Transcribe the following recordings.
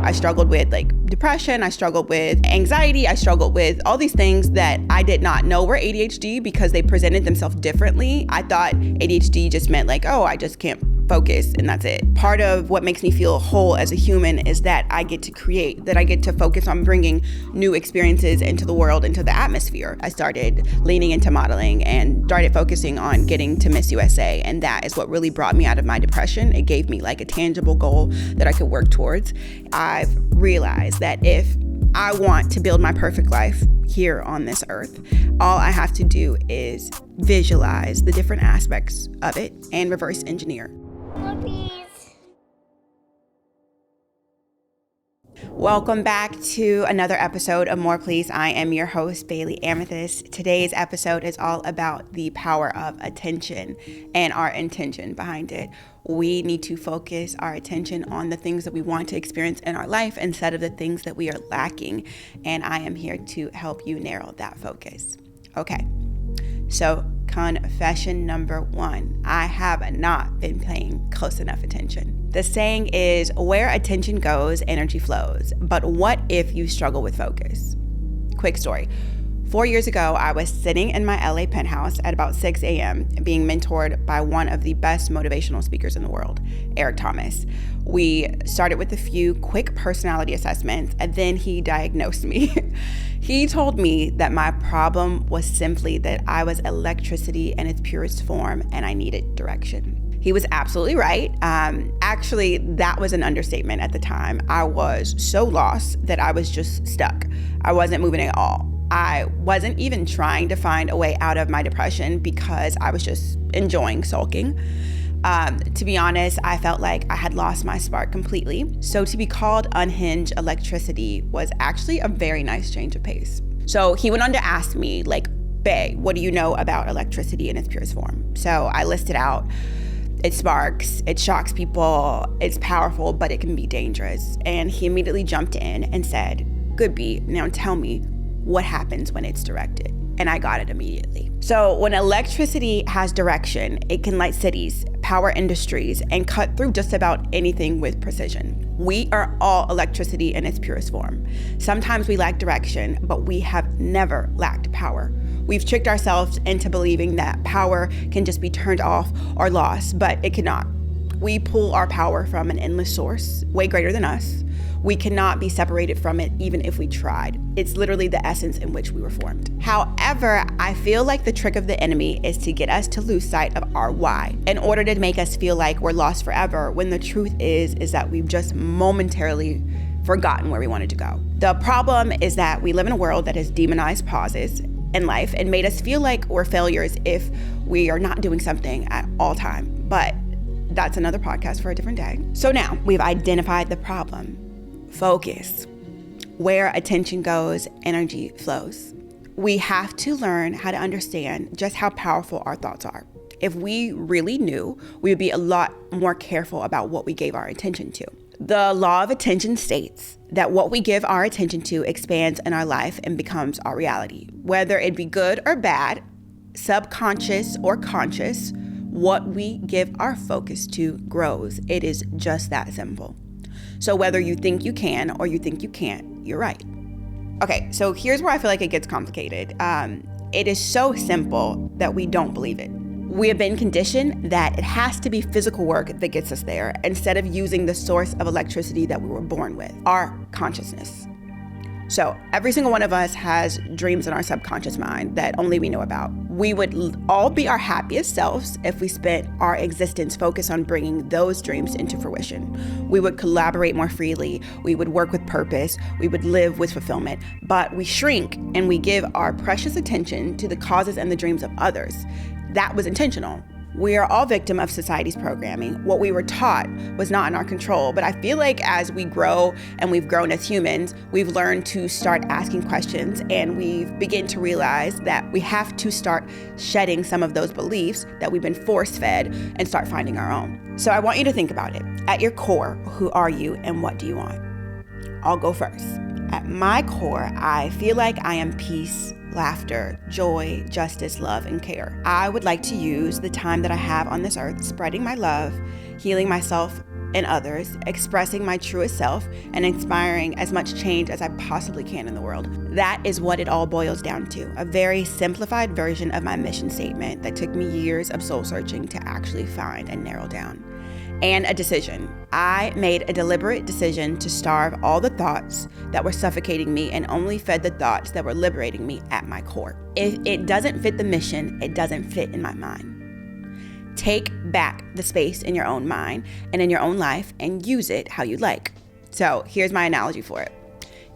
I struggled with like depression, I struggled with anxiety, I struggled with all these things that I did not know were ADHD because they presented themselves differently. I thought ADHD just meant like, oh, I just can't focus and that's it. Part of what makes me feel whole as a human is that I get to create, that I get to focus on bringing new experiences into the world, into the atmosphere. I started leaning into modeling and started focusing on getting to Miss USA, and that is what really brought me out of my depression. It gave me like a tangible goal that I could work towards. I've realized that if I want to build my perfect life here on this earth, all I have to do is visualize the different aspects of it and reverse engineer. Welcome back to another episode of More Please. I am your host, Bailey Amethyst. Today's episode is all about the power of attention and our intention behind it. We need to focus our attention on the things that we want to experience in our life instead of the things that we are lacking. And I am here to help you narrow that focus. Okay, so confession number one, I have not been paying close enough attention. The saying is, where attention goes, energy flows. But what if you struggle with focus? Quick story. 4 years ago, I was sitting in my LA penthouse at about 6 a.m. being mentored by one of the best motivational speakers in the world, Eric Thomas. We started with a few quick personality assessments, and then he diagnosed me. He told me that my problem was simply that I was electricity in its purest form and I needed direction. He was absolutely right. Actually, that was an understatement at the time. I was so lost that I was just stuck. I wasn't moving at all. I wasn't even trying to find a way out of my depression because I was just enjoying sulking. To be honest, I felt like I had lost my spark completely. So to be called unhinged electricity was actually a very nice change of pace. So he went on to ask me, like, Bae, what do you know about electricity in its purest form? So I listed out, it sparks, it shocks people, it's powerful, but it can be dangerous. And he immediately jumped in and said, good B, now tell me what happens when it's directed. And I got it immediately. So when electricity has direction, it can light cities, power industries, and cut through just about anything with precision. We are all electricity in its purest form. Sometimes we lack direction, but we have never lacked power. We've tricked ourselves into believing that power can just be turned off or lost, but it cannot. We pull our power from an endless source, way greater than us. We cannot be separated from it even if we tried. It's literally the essence in which we were formed. However, I feel like the trick of the enemy is to get us to lose sight of our why in order to make us feel like we're lost forever, when the truth is that we've just momentarily forgotten where we wanted to go. The problem is that we live in a world that has demonized pauses in life and made us feel like we're failures if we are not doing something at all time. But that's another podcast for a different day. So now we've identified the problem. Focus. Where attention goes, energy flows. We have to learn how to understand just how powerful our thoughts are. If we really knew, we would be a lot more careful about what we gave our attention to. The law of attention states that what we give our attention to expands in our life and becomes our reality. Whether it be good or bad, subconscious or conscious, what we give our focus to grows. It is just that simple. So whether you think you can or you think you can't, you're right. Okay, so here's where I feel like it gets complicated. It is so simple that we don't believe it. We have been conditioned that it has to be physical work that gets us there instead of using the source of electricity that we were born with, our consciousness. So every single one of us has dreams in our subconscious mind that only we know about. We would all be our happiest selves if we spent our existence focused on bringing those dreams into fruition. We would collaborate more freely. We would work with purpose. We would live with fulfillment. But we shrink and we give our precious attention to the causes and the dreams of others. That was intentional. We are all victim of society's programming. What we were taught was not in our control. But I feel like as we grow and we've grown as humans, we've learned to start asking questions, and we've begun to realize that we have to start shedding some of those beliefs that we've been force-fed and start finding our own. So I want you to think about it. At your core, who are you and what do you want? I'll go first. At my core, I feel like I am peace, laughter, joy, justice, love, and care. I would like to use the time that I have on this earth spreading my love, healing myself in others, expressing my truest self, and inspiring as much change as I possibly can in the world. That is what it all boils down to, a very simplified version of my mission statement that took me years of soul searching to actually find and narrow down. And a decision. I made a deliberate decision to starve all the thoughts that were suffocating me and only fed the thoughts that were liberating me at my core. If it doesn't fit the mission, it doesn't fit in my mind. Take back the space in your own mind and in your own life and use it how you like. So here's my analogy for it.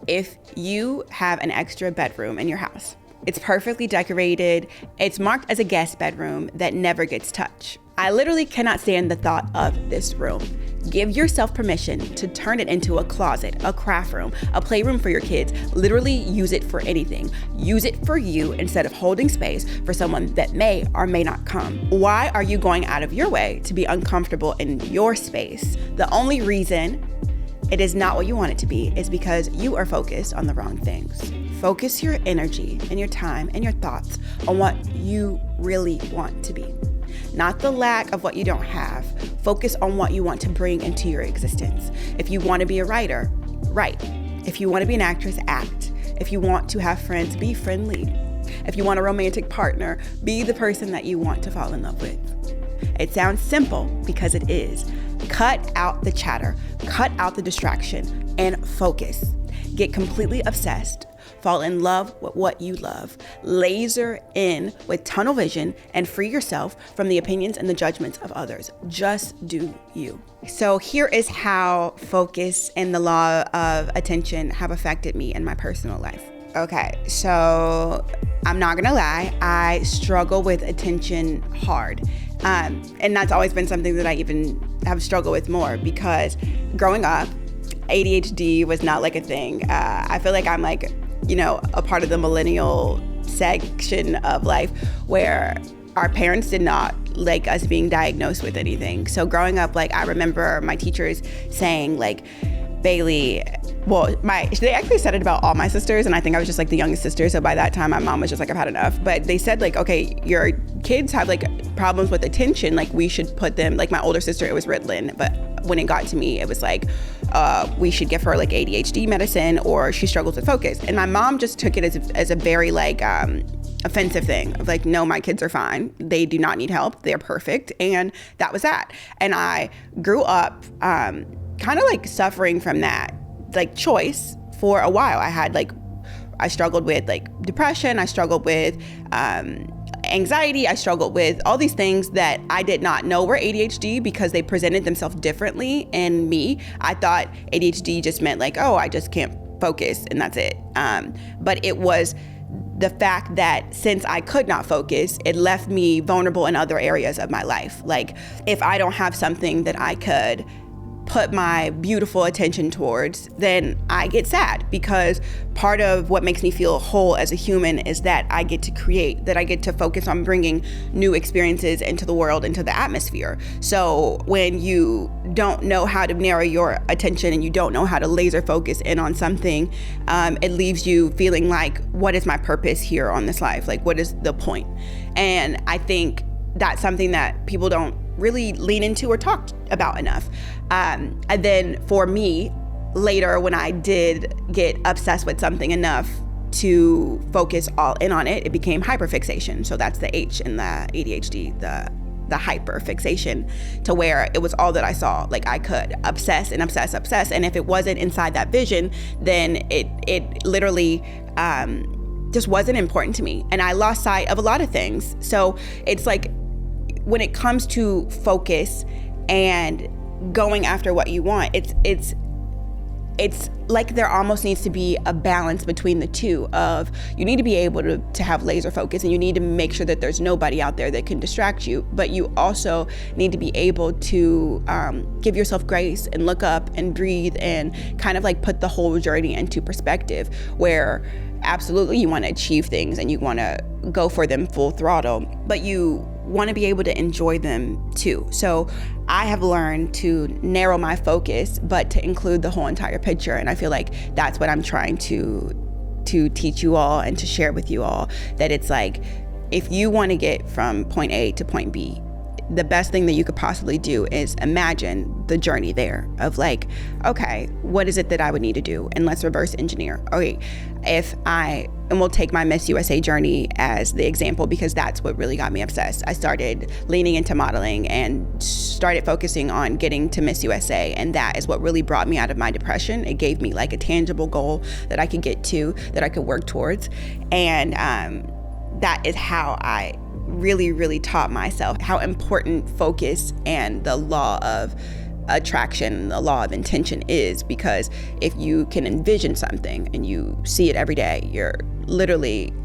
If you have an extra bedroom in your house, it's perfectly decorated, it's marked as a guest bedroom that never gets touched. I literally cannot stand the thought of this room. Give yourself permission to turn it into a closet, a craft room, a playroom for your kids. Literally use it for anything. Use it for you instead of holding space for someone that may or may not come. Why are you going out of your way to be uncomfortable in your space? The only reason it is not what you want it to be is because you are focused on the wrong things. Focus your energy and your time and your thoughts on what you really want to be. Not the lack of what you don't have. Focus on what you want to bring into your existence. If you want to be a writer, write. If you want to be an actress, act. If you want to have friends, be friendly. If you want a romantic partner, be the person that you want to fall in love with. It sounds simple because it is. Cut out the chatter, cut out the distraction, and focus. Get completely obsessed. Fall in love with what you love. Laser in with tunnel vision and free yourself from the opinions and the judgments of others. Just do you. So here is how focus and the law of attention have affected me in my personal life. Okay, so I'm not gonna lie, I struggle with attention hard. And that's always been something that I even have struggled with more because growing up, ADHD was not like a thing. I feel like I'm like, a part of the millennial section of life where our parents did not like us being diagnosed with anything. So growing up, I remember my teachers saying Bailey, they actually said it about all my sisters, and I think I was just the youngest sister. So by that time, my mom was just I've had enough. But they said okay, your kids have problems with attention. We should put them, my older sister, it was Ritalin. But when it got to me, it was we should give her ADHD medicine or she struggles with focus. And my mom just took it as a very offensive thing of no, my kids are fine. They do not need help. They're perfect. And that was that. And I grew up kind of suffering from that choice for a while. I had I struggled with depression. I struggled with anxiety. I struggled with all these things that I did not know were ADHD because they presented themselves differently in me. I thought ADHD just meant oh, I just can't focus and that's it. But it was the fact that since I could not focus, it left me vulnerable in other areas of my life. If I don't have something that I could put my beautiful attention towards, then I get sad because part of what makes me feel whole as a human is that I get to create, that I get to focus on bringing new experiences into the world, into the atmosphere. So when you don't know how to narrow your attention and you don't know how to laser focus in on something, it leaves you feeling what is my purpose here on this life? What is the point? And I think that's something that people don't really lean into or talk about enough. And then for me, later when I did get obsessed with something enough to focus all in on it, it became hyperfixation. So that's the H in the ADHD, the hyperfixation, to where it was all that I saw. I could obsess and obsess. And if it wasn't inside that vision, then it literally just wasn't important to me. And I lost sight of a lot of things. So it's when it comes to focus and going after what you want, it's there almost needs to be a balance between the two of you need to be able to have laser focus and you need to make sure that there's nobody out there that can distract you, but you also need to be able to give yourself grace and look up and breathe and kind of put the whole journey into perspective, where absolutely you want to achieve things and you want to go for them full throttle, but you want to be able to enjoy them too. So I have learned to narrow my focus, but to include the whole entire picture. And I feel that's what I'm trying to teach you all and to share with you all, that it's if you want to get from point A to point B, the best thing that you could possibly do is imagine the journey there of like, okay, what is it that I would need to do? And let's reverse engineer. Okay, and we'll take my Miss USA journey as the example, because that's what really got me obsessed. I started leaning into modeling and started focusing on getting to Miss USA. And that is what really brought me out of my depression. It gave me like a tangible goal that I could get to, that I could work towards. And that is how I really taught myself how important focus and the law of attraction, the law of intention is. Because if you can envision something and you see it every day,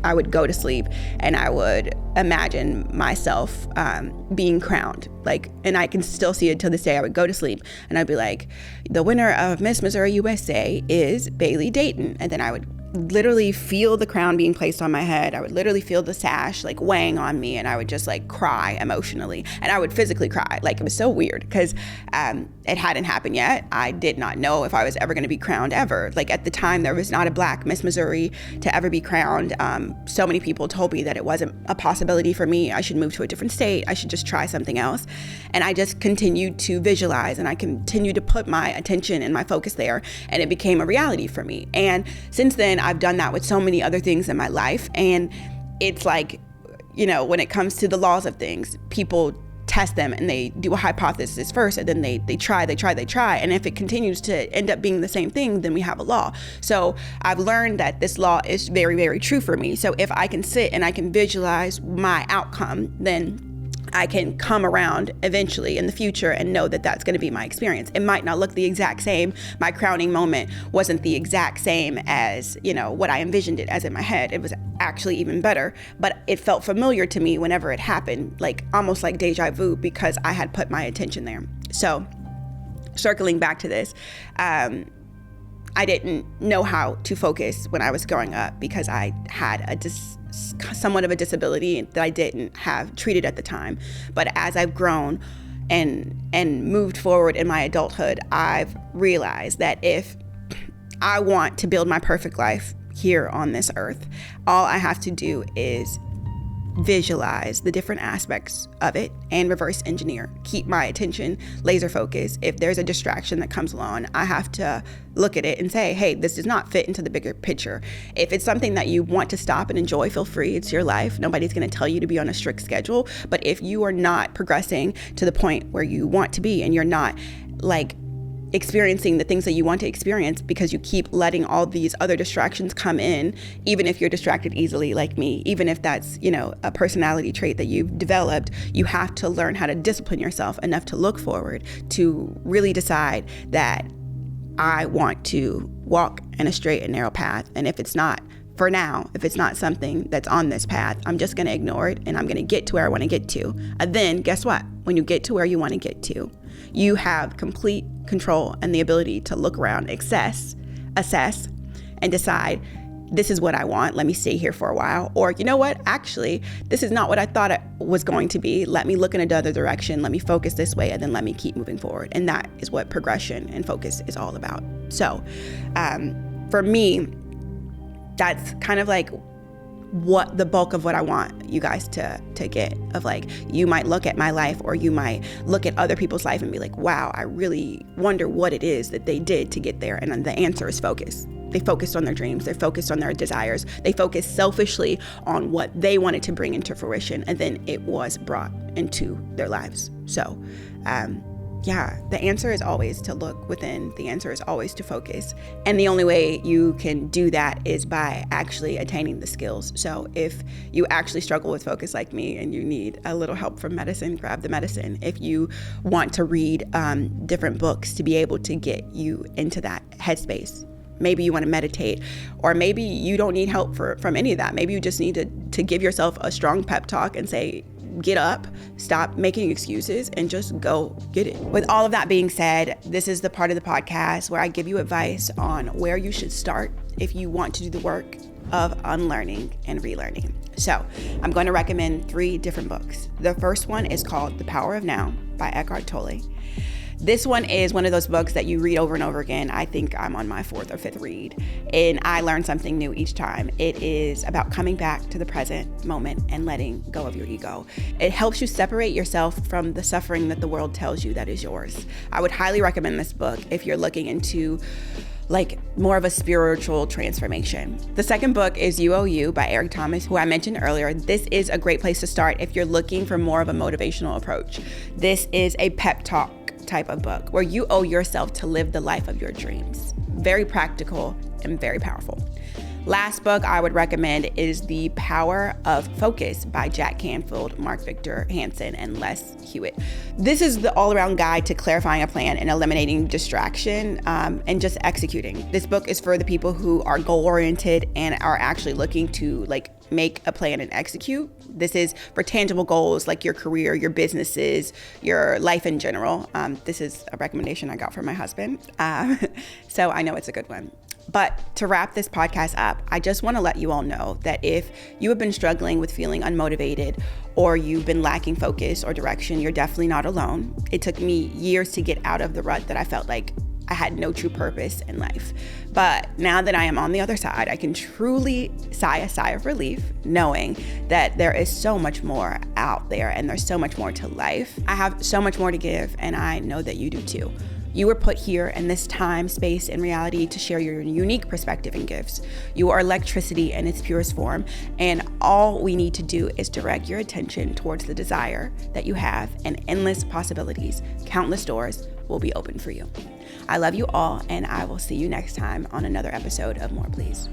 I would go to sleep and I would imagine myself being crowned. And I can still see it till this day. I would go to sleep and I'd be like, the winner of Miss Missouri USA is Bailey Dayton. And then I would literally feel the crown being placed on my head. I would literally feel the sash like weighing on me, and I would just like cry emotionally, and I would physically cry. Like, it was so weird because it hadn't happened yet. I did not know if I was ever going to be crowned ever. Like, at the time, there was not a Black Miss Missouri to ever be crowned. So many people told me that it wasn't a possibility for me. I should move to a different state. I should just try something else. And I just continued to visualize, and I continued to put my attention and my focus there, and it became a reality for me. And since then, I've done that with so many other things in my life. And it's like, when it comes to the laws of things, people test them and they do a hypothesis first, and then they try. And if it continues to end up being the same thing, then we have a law. So I've learned that this law is very, very true for me. So if I can sit and I can visualize my outcome, then I can come around eventually in the future and know that that's going to be my experience. It might not look the exact same. My crowning moment wasn't the exact same as, what I envisioned it as in my head. It was actually even better, but it felt familiar to me whenever it happened, like almost like deja vu, because I had put my attention there. So circling back to this, I didn't know how to focus when I was growing up because I had somewhat of a disability that I didn't have treated at the time. But as I've grown and moved forward in my adulthood, I've realized that if I want to build my perfect life here on this earth, all I have to do is visualize the different aspects of it and reverse engineer. Keep my attention laser focused. If there's a distraction that comes along, I have to look at it and say, hey, this does not fit into the bigger picture. If it's something that you want to stop and enjoy, feel free. It's your life. Nobody's going to tell you to be on a strict schedule. But if you are not progressing to the point where you want to be, and you're not experiencing the things that you want to experience because you keep letting all these other distractions come in, even if you're distracted easily like me, even if that's, a personality trait that you've developed, you have to learn how to discipline yourself enough to look forward, to really decide that I want to walk in a straight and narrow path. And if it's not, for now, if it's not something that's on this path, I'm just going to ignore it and I'm going to get to where I want to get to. And then guess what? When you get to where you want to get to, you have complete control and the ability to look around, assess, and decide, this is what I want. Let me stay here for a while. Or, you know what? Actually, this is not what I thought it was going to be. Let me look in another direction. Let me focus this way, and then let me keep moving forward. And that is what progression and focus is all about. So for me, that's kind of like what the bulk of what I want you guys to get, of you might look at my life, or you might look at other people's life and be like, wow, I really wonder what it is that they did to get there. And then the answer is focus. They focused on their dreams. They focused on their desires. They focused selfishly on what they wanted to bring into fruition. And then it was brought into their lives. So, the answer is always to look within. The answer is always to focus. And the only way you can do that is by actually attaining the skills. So if you actually struggle with focus like me and you need a little help from medicine, grab the medicine. If you want to read different books to be able to get you into that headspace, maybe you want to meditate, or maybe you don't need help from any of that. Maybe you just need to give yourself a strong pep talk and say, get up, stop making excuses, and just go get it. With all of that being said, this is the part of the podcast where I give you advice on where you should start if you want to do the work of unlearning and relearning. So I'm going to recommend 3 different books. The first one is called The Power of Now by Eckhart Tolle. This one is one of those books that you read over and over again. I think I'm on my 4th or 5th read, and I learn something new each time. It is about coming back to the present moment and letting go of your ego. It helps you separate yourself from the suffering that the world tells you that is yours. I would highly recommend this book if you're looking into more of a spiritual transformation. The second book is You Owe You by Eric Thomas, who I mentioned earlier. This is a great place to start if you're looking for more of a motivational approach. This is a pep talk type of book where you owe yourself to live the life of your dreams. Very practical and very powerful. Last book I would recommend is The Power of Focus by Jack Canfield, Mark Victor Hansen, and Les Hewitt. This is the all-around guide to clarifying a plan and eliminating distraction and just executing. This book is for the people who are goal-oriented and are actually looking to make a plan and execute. This is for tangible goals like your career, your businesses, your life in general. This is a recommendation I got from my husband, so I know it's a good one. But to wrap this podcast up, I just want to let you all know that if you have been struggling with feeling unmotivated or you've been lacking focus or direction, you're definitely not alone. It took me years to get out of the rut that I felt like I had no true purpose in life. But now that I am on the other side, I can truly sigh a sigh of relief knowing that there is so much more out there and there's so much more to life. I have so much more to give, and I know that you do too. You were put here in this time, space, and reality to share your unique perspective and gifts. You are electricity in its purest form, and all we need to do is direct your attention towards the desire that you have, and endless possibilities, countless doors will be open for you. I love you all, and I will see you next time on another episode of More Please.